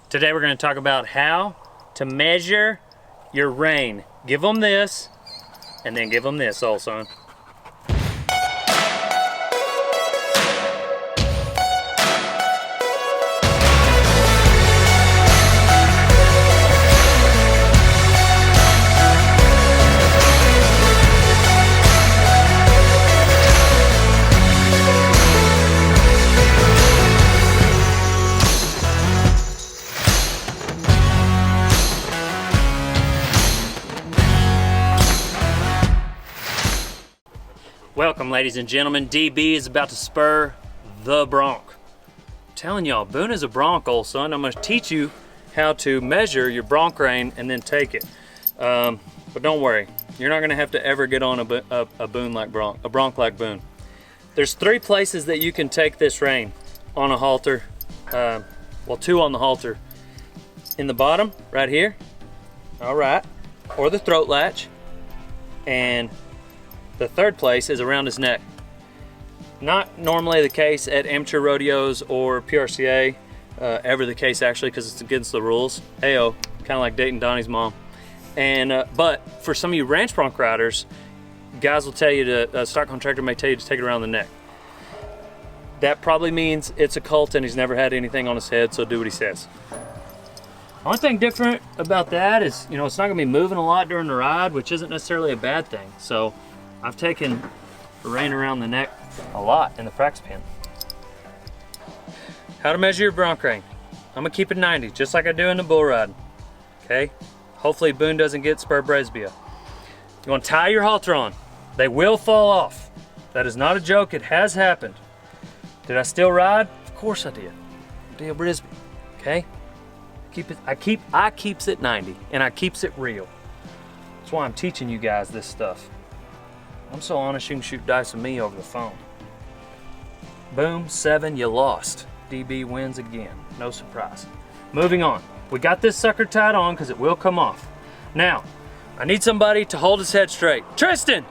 Today we're going to talk about how to measure your rein. Give them this, and then give them this also. Welcome, ladies and gentlemen. DB is about to spur the bronc. I'm telling y'all, Boone is a bronc, old son. I'm going to teach you how to measure your bronc rein and then take it. But don't worry, you're not going to have to ever get on a bronc like Boone. There's 3 places that you can take this rein on a halter. Well, 2 on the halter. In the bottom, right here. All right, or the throat latch, and the 3rd place is around his neck. Not normally the case at amateur rodeos or PRCA, ever the case actually, because it's against the rules. Heyo, kind of like dating Donnie's mom. And but for some of you ranch bronc riders, guys will tell you to, a stock contractor may tell you to take it around the neck. That probably means it's a colt and he's never had anything on his head, so do what he says. The only thing different about that is, you know, it's not gonna be moving a lot during the ride, which isn't necessarily a bad thing. So I've taken the rein around the neck a lot in the practice pen. How to measure your bronc rein. I'm gonna keep it 90, just like I do in the bull riding. Okay? Hopefully Boone doesn't get spur Brisby. You wanna tie your halter on. They will fall off. That is not a joke, it has happened. Did I still ride? Of course I did. Deal Brisby, okay? I keeps it 90, and I keeps it real. That's why I'm teaching you guys this stuff. I'm so honest you can shoot dice with me over the phone. Boom, 7, you lost. DB wins again, no surprise. Moving on, we got this sucker tied on because it will come off. Now, I need somebody to hold his head straight. Tristan!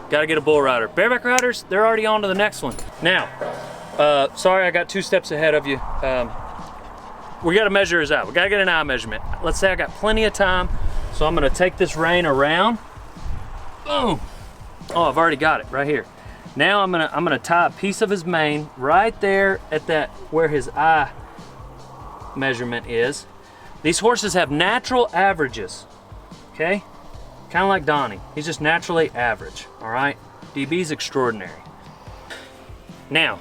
Gotta get a bull rider. Bareback riders, they're already on to the next one. Now, sorry I got 2 steps ahead of you. We gotta measure his eye. We gotta get an eye measurement. Let's say I got plenty of time, so I'm gonna take this rein around. Boom! Oh, I've already got it right here. Now I'm gonna tie a piece of his mane right there at that where his eye measurement is. These horses have natural averages, okay? Kind of like Donnie. He's just naturally average, all right? DB's extraordinary. Now,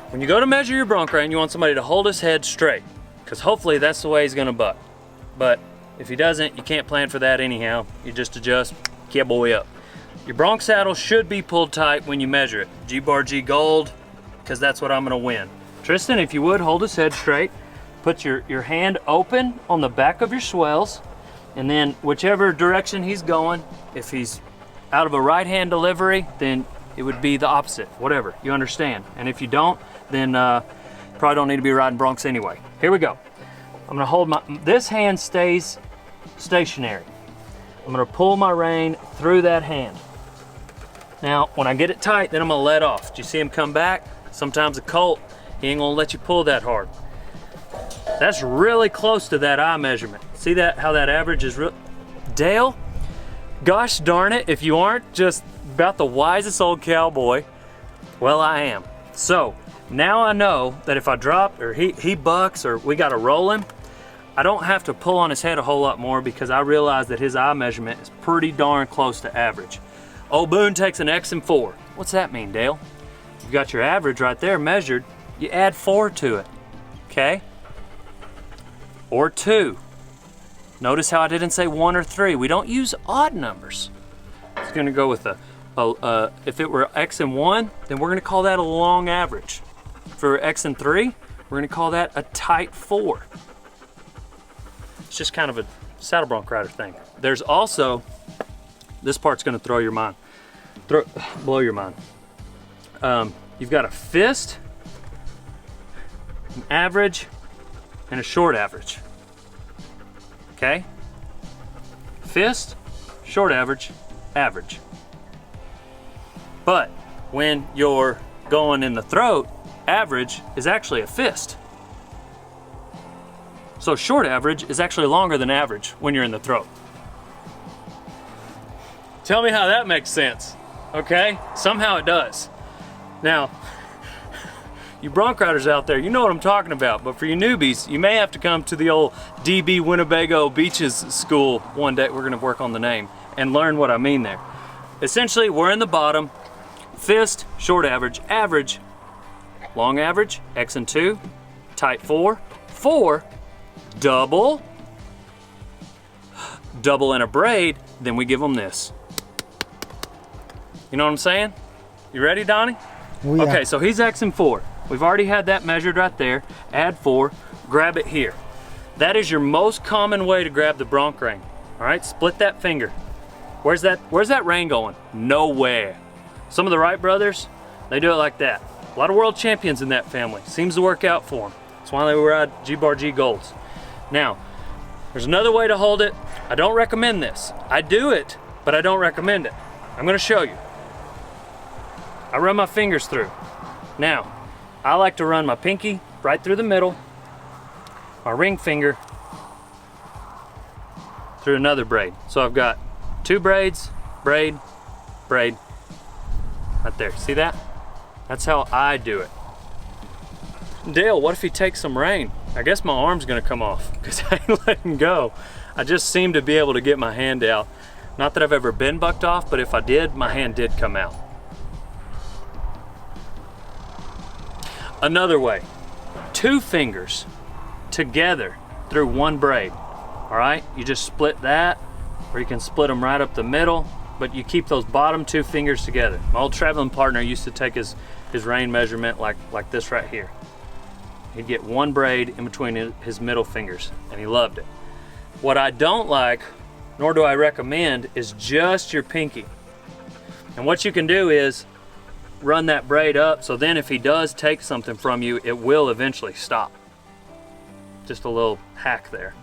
when you go to measure your bronc rein, you want somebody to hold his head straight, because hopefully that's the way he's gonna buck. But if he doesn't, you can't plan for that anyhow. You just adjust, boy up. Your bronc saddle should be pulled tight when you measure it. G-bar G gold, because that's what I'm gonna win. Tristan, if you would, hold his head straight. Put your hand open on the back of your swells, and then whichever direction he's going, if he's out of a right-hand delivery, then it would be the opposite, whatever, you understand. And if you don't, then probably don't need to be riding broncs anyway. Here we go. I'm gonna hold this hand stays stationary. I'm gonna pull my rein through that hand. Now, when I get it tight, then I'm gonna let off. Do you see him come back? Sometimes a colt, he ain't gonna let you pull that hard. That's really close to that eye measurement. See that, how that average is real? Dale, gosh darn it, if you aren't just about the wisest old cowboy, well, I am. So, now I know that if I drop, or he bucks, or we gotta roll him, I don't have to pull on his head a whole lot more because I realize that his eye measurement is pretty darn close to average. Old Boone takes an X and 4. What's that mean, Dale? You've got your average right there measured. You add 4 to it, okay? Or 2. Notice how I didn't say 1 or 3. We don't use odd numbers. It's gonna go with if it were X and 1, then we're gonna call that a long average. For X and 3, we're gonna call that a tight 4. It's just kind of a saddle bronc rider thing. There's also, this part's gonna blow your mind. You've got a fist, an average, and a short average. Okay? Fist, short average, average. But when you're going in the throat, average is actually a fist. So short average is actually longer than average when you're in the throat. Tell me how that makes sense, okay? Somehow it does. Now, you bronc riders out there, you know what I'm talking about, but for you newbies, you may have to come to the old DB Winnebago Beaches School one day. We're gonna work on the name and learn what I mean there. Essentially, we're in the bottom, fist, short average, average, long average, X and 2, tight 4, 4, double in a braid, then we give them this. You know what I'm saying? You ready, Donnie? Oh, yeah. Okay, so he's Xing 4. We've already had that measured right there. Add 4, grab it here. That is your most common way to grab the bronc rein. All right, split that finger. Where's that rein going? Nowhere. Some of the Wright brothers, they do it like that. A lot of world champions in that family. Seems to work out for them. That's why they ride G-Bar G Golds. Now, there's another way to hold it. I don't recommend this. I do it, but I don't recommend it. I'm gonna show you. I run my fingers through. Now, I like to run my pinky right through the middle, my ring finger through another braid. So I've got 2 braids, braid, braid, right there. See that? That's how I do it. Dale, what if he takes some rein? I guess my arm's gonna come off because I ain't letting go. I just seem to be able to get my hand out. Not that I've ever been bucked off, but if I did, my hand did come out. Another way, 2 fingers together through 1 braid. All right, you just split that, or you can split them right up the middle, but you keep those bottom 2 fingers together. My old traveling partner used to take his rein measurement like this right here. He'd get 1 braid in between his middle fingers, and he loved it. What I don't like, nor do I recommend, is just your pinky. And what you can do is run that braid up, so then if he does take something from you, it will eventually stop. Just a little hack there.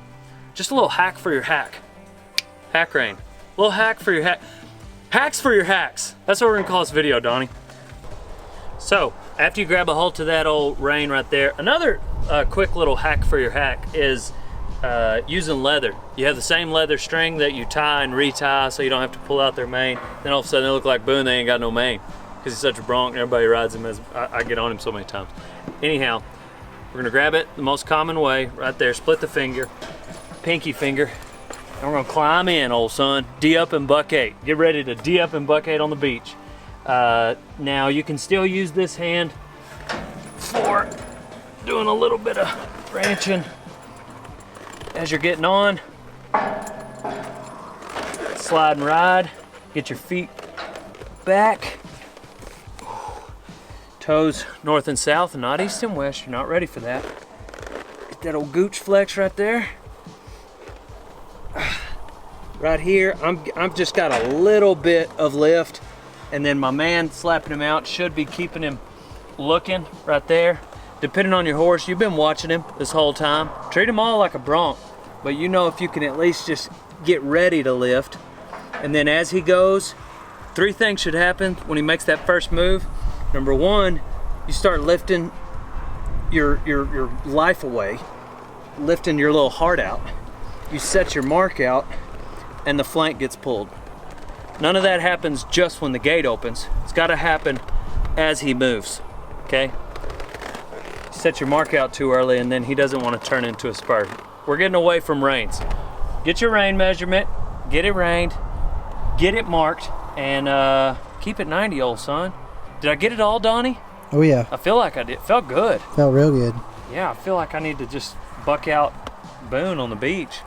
Just a little hack for your hack. Hack rein. A little hack for your hack. Hacks for your hacks. That's what we're gonna call this video, Donnie. So, after you grab a hold to that old rein right there, another quick little hack for your hack is using leather. You have the same leather string that you tie and retie so you don't have to pull out their mane. Then all of a sudden they look like Boone, they ain't got no mane. Because he's such a bronc and everybody rides him as, I get on him so many times. Anyhow, we're gonna grab it the most common way, right there, split the finger, pinky finger, and we're gonna climb in, old son. D up and buck 8. Get ready to D up and buck 8 on the beach. Now you can still use this hand for doing a little bit of branching as you're getting on. Slide and ride, get your feet back. Toes north and south and not east and west. You're not ready for that. Get that old gooch flex right there. Right here, I'm just got a little bit of lift, and then my man slapping him out should be keeping him looking right there. Depending on your horse, you've been watching him this whole time. Treat him all like a bronc, but you know if you can at least just get ready to lift. And then as he goes, 3 things should happen when he makes that first move. Number 1, you start lifting your life away, lifting your little heart out. You set your mark out, and the flank gets pulled. None of that happens just when the gate opens. It's got to happen as he moves, okay? Set your mark out too early, and then he doesn't want to turn into a spur. We're getting away from reins. Get your rein measurement, get it reined, get it marked, and keep it 90, old son. Did I get it all, Donnie? Oh yeah. I feel like I did. Felt good. Felt real good. Yeah, I feel like I need to just buck out Boone on the beach.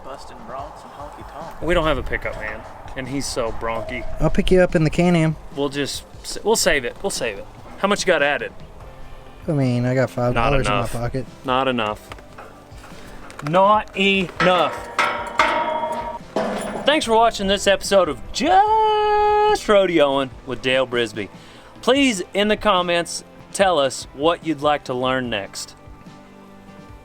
Busting broncs and honky tonk. We don't have a pickup man, and he's so bronky. I'll pick you up in the Can-Am. We'll save it. We'll save it. How much you got added? I mean, I got $5 in my pocket. Not enough. Not enough. Thanks for watching this episode of Just Rodeoing with Dale Brisby. Please, in the comments, tell us what you'd like to learn next.